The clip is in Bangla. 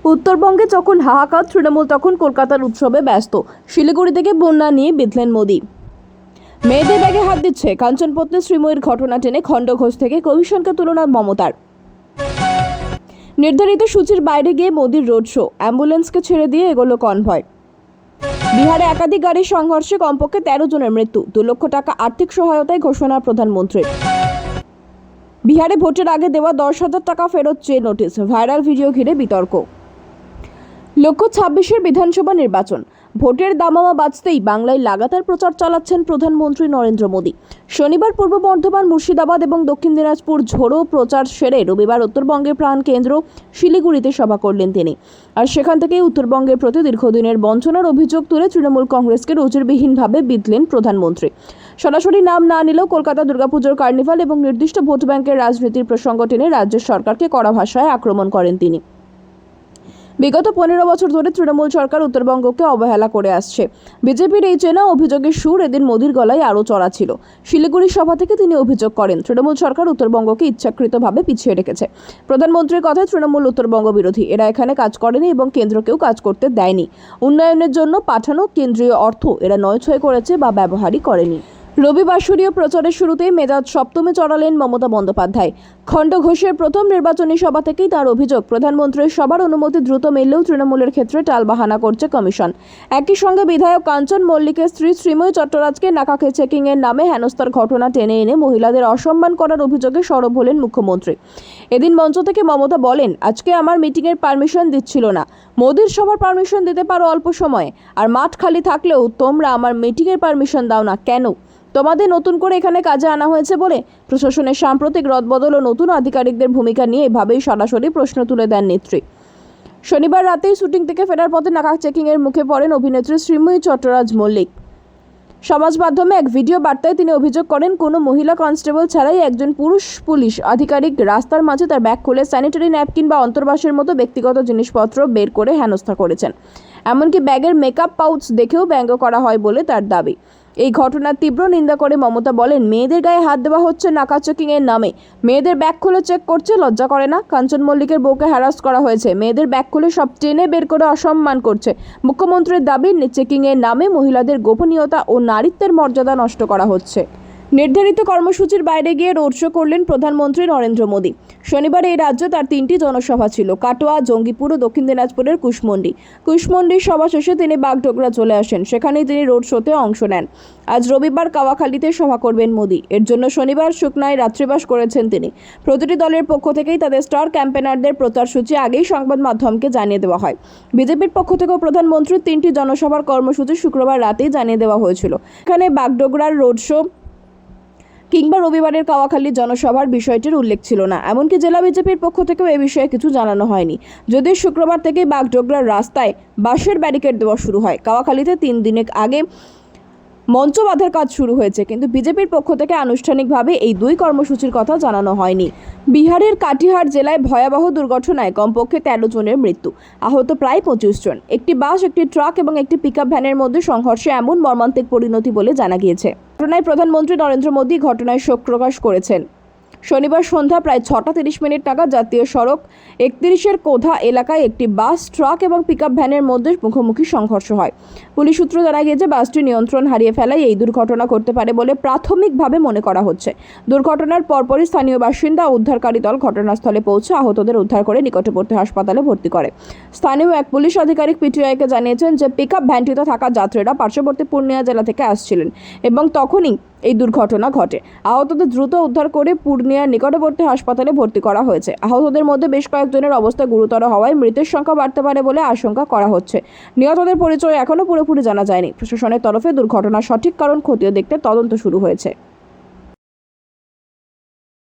উত্তরবঙ্গে যখন হাহাকার, তৃণমূল তখন কলকাতার উৎসবে ব্যস্ত। শিলিগুড়ি থেকে বন্যা নিয়ে বিঁধলেন মোদি। মেয়েদের ব্যাগে হাত দিচ্ছে কাঞ্চনপত্নী শ্রীময়ীর ঘটনা টেনে খণ্ডঘোষ থেকে কমিশনকে তুলনা মমতার। নির্ধারিত সূচির বাইরে গিয়ে মোদির রোড শো, অ্যাম্বুলেন্সকে ছেড়ে দিয়ে এগোলো কনভয়। বিহারে একাধিক গাড়ির সংঘর্ষে কমপক্ষে 13 জনের মৃত্যু, 2 লক্ষ টাকা আর্থিক সহায়তায় ঘোষণা প্রধানমন্ত্রীর। বিহারে ভোটের আগে দেওয়া 10,000 টাকা ফেরত চেয়ে নোটিশ, ভাইরাল ভিডিও ঘিরে বিতর্ক। লক্ষ্য 26-এর বিধানসভা নির্বাচন, ভোটের দামামা বাজতেই বাংলায় লাগাতার প্রচার চালাচ্ছেন প্রধানমন্ত্রী নরেন্দ্র মোদী। শনিবার পূর্ব বর্ধমান, মুর্শিদাবাদ এবং দক্ষিণ দিনাজপুর ঝোড়ো প্রচার সেরে রবিবার উত্তরবঙ্গের প্রাণকেন্দ্র শিলিগুড়িতে সভা করলেন তিনি। আর সেখান থেকেই উত্তরবঙ্গের প্রতি দীর্ঘদিনের বঞ্চনার অভিযোগ তুলে তৃণমূল কংগ্রেসকে নজিরবিহীনভাবে বিঁধলেন প্রধানমন্ত্রী। সরাসরি নাম না নিলেও কলকাতা দুর্গাপুজোর কার্নিভাল এবং নির্দিষ্ট ভোট ব্যাংকের রাজনীতির প্রসঙ্গ টেনে রাজ্যের সরকারকে কড়া ভাষায় আক্রমণ করেন তিনি। বিগত 15 বছর ধরে তৃণমূল সরকার উত্তরবঙ্গকে অবহেলা করে আসছে। বিজেপির এই চেনা অভিযোগের সুর এদিন মোদির গলায় আরও চড়া ছিল। শিলিগুড়ি সভা থেকে তিনি অভিযোগ করেন, তৃণমূল সরকার উত্তরবঙ্গকে ইচ্ছাকৃতভাবে পিছিয়ে রেখেছে। প্রধানমন্ত্রীর কথায়, তৃণমূল উত্তরবঙ্গ বিরোধী, এরা এখানে কাজ করেনি এবং কেন্দ্রকেও কাজ করতে দেয়নি। উন্নয়নের জন্য পাঠানো কেন্দ্রীয় অর্থ এরা নয়ছয় করেছে বা ব্যবহারই করেনি। রবিবাসরীয় প্রচারের শুরুতেই মেজাজ সপ্তমে চড়ালেন মমতা বন্দ্যোপাধ্যায়। খণ্ডঘোষের প্রথম নির্বাচনী সভা থেকেই তার অভিযোগ, প্রধানমন্ত্রীর সবার অনুমতি দ্রুত মিললেও তৃণমূলের ক্ষেত্রে টালবাহানা করছে কমিশন। একই সঙ্গে বিধায়ক কাঞ্চন মল্লিকের স্ত্রী শ্রীময়ী চট্টরাজকে নাকাকে চেকিংয়ের নামে হেনস্থার ঘটনা টেনে এনে মহিলাদের অসম্মান করার অভিযোগে সরব হলেন মুখ্যমন্ত্রী। এদিন মঞ্চ থেকে মমতা বলেন, আজকে আমার মিটিংয়ের পারমিশন দিচ্ছিল না, মোদির সভার পারমিশন দিতে পারো অল্প সময়ে, আর মাঠ খালি থাকলেও তোমরা আমার মিটিংয়ের পারমিশন দাও না কেন? তোমাদের নতুন করে এখানে কাজে আনা হয়েছে বলে? প্রশাসনের সাম্প্রতিক রদবদল ও নতুন আধিকারিকদের ভূমিকা নিয়ে এভাবেই সরাসরি প্রশ্ন তুলে দেন নেত্রী। শনিবার রাতেই শুটিং থেকে ফেরার পথে নাকা চেকিংয়ের মুখে পড়েন অভিনেত্রী শ্রীময়ী চট্টরাজ মল্লিক। সমাজ মাধ্যমে এক ভিডিও বার্তায় তিনি অভিযোগ করেন, কোনো মহিলা কনস্টেবল ছাড়াই একজন পুরুষ পুলিশ আধিকারিক রাস্তার মাঝে তার ব্যাগ খুলে স্যানিটারি ন্যাপকিন বা অন্তর্বাসের মতো ব্যক্তিগত জিনিসপত্র বের করে হেনস্থা করেছেন। এমনকি ব্যাগের মেকআপ পাউচ দেখেও ব্যঙ্গ করা হয় বলে তার দাবি। এই ঘটনার তীব্র নিন্দা করে মমতা বলেন, মেয়েদের গায়ে হাত দেওয়া হচ্ছে নাকা চেকিংয়ের নামে, মেয়েদের ব্যাগ খুলে চেক করছে, লজ্জা করে না? কাঞ্চন মল্লিকের বউকে হ্যারাস করা হয়েছে, মেয়েদের ব্যাগ খুলে সব টেনে বের করে অসম্মান করছে। মুখ্যমন্ত্রীর দাবি, চেকিংয়ের নামে মহিলাদের গোপনীয়তা ও নারীত্বের মর্যাদা নষ্ট করা হচ্ছে। নির্ধারিত কর্মসূচির বাইরে গিয়ে রোড শো করলেন প্রধানমন্ত্রী নরেন্দ্র মোদী। শনিবার এই রাজ্যে তার 3টি জনসভা ছিল, কাটোয়া, জঙ্গিপুর ও দক্ষিণ দিনাজপুরের কুশমন্ডির সভা শেষে তিনি বাগডোগরা চলে আসেন। সেখানেই তিনি রোড শোতে অংশ নেন। আজ রবিবার কাওয়াখালীতে সভা করবেন মোদী। এর জন্য শনিবার সুকনায় রাত্রিবাস করেছেন তিনি। প্রতিটি দলের পক্ষ থেকেই তাদের স্টার ক্যাম্পেনারদের প্রচারসূচি আগেই সংবাদ মাধ্যমকে জানিয়ে দেওয়া হয়। বিজেপির পক্ষ থেকেও প্রধানমন্ত্রীর 3টি জনসভার কর্মসূচি শুক্রবার রাতেই জানিয়ে দেওয়া হয়েছিল। এখানে বাগডোগরার রোড শো কিংবা রবিবারের কাওয়াখালীর জনসভার বিষয়টির উল্লেখ ছিল না। এমনকি জেলা বিজেপির পক্ষ থেকেও এ বিষয়ে কিছু জানানো হয়নি। যদিও শুক্রবার থেকেই বাগডোগরার রাস্তায় বাঁশের ব্যারিকেড দেওয়া শুরু হয়। কাওয়াখালীতে 3 দিন আগে মঞ্চ বাঁধার কাজ শুরু হয়েছে, কিন্তু বিজেপির পক্ষ থেকে আনুষ্ঠানিকভাবে এই 2 কর্মসূচির কথা জানানো হয়নি। বিহারের কাটিহার জেলায় ভয়াবহ দুর্ঘটনায় কমপক্ষে 13 জনের মৃত্যু, আহত প্রায় 25 জন। একটি বাস, একটি ট্রাক এবং একটি পিকআপ ভ্যানের মধ্যে সংঘর্ষে এমন মর্মান্তিক পরিণতি বলে জানা গিয়েছে। ঘটনায় প্রধানমন্ত্রী নরেন্দ্র মোদী ঘটনায় শোক প্রকাশ করেছেন। শনিবার সন্ধ্যা প্রায় 6:30 নাগাদ জাতীয় সড়ক 31-এর কোধা এলাকায় একটি বাস, ট্রাক এবং পিকআপ ভ্যানের মধ্যে মুখোমুখি সংঘর্ষ হয়। পুলিশ সূত্র জানা গিয়েছে, বাসটি নিয়ন্ত্রণ হারিয়ে ফেলায় এই দুর্ঘটনা ঘটতে পারে বলে প্রাথমিকভাবে মনে করা হচ্ছে। দুর্ঘটনার পরপরই স্থানীয় বাসিন্দা ও উদ্ধারকারী দল ঘটনাস্থলে পৌঁছে আহতদের উদ্ধার করে নিকটবর্তী হাসপাতালে ভর্তি করে। স্থানীয় এক পুলিশ আধিকারিক পিটিআইকে জানিয়েছেন যে পিকআপ ভ্যানটিতে থাকা যাত্রীরা পার্শ্ববর্তী পূর্ণিয়া জেলা থেকে আসছিলেন এবং তখনই এই দুর্ঘটনা ঘটে। আহতদের দ্রুত উদ্ধার করে পূর্ণিয়ার নিকটবর্তী হাসপাতালে ভর্তি করা হয়েছে। আহতদের মধ্যে বেশ কয়েকজনের অবস্থা গুরুতর হওয়ায় মৃতের সংখ্যা বাড়তে পারে বলে আশঙ্কা করা হচ্ছে। নিহতদের পরিচয় এখনও পুরোপুরি জানা যায়নি। প্রশাসনের তরফে দুর্ঘটনার সঠিক কারণ খতিয়ে দেখতে তদন্ত শুরু হয়েছে।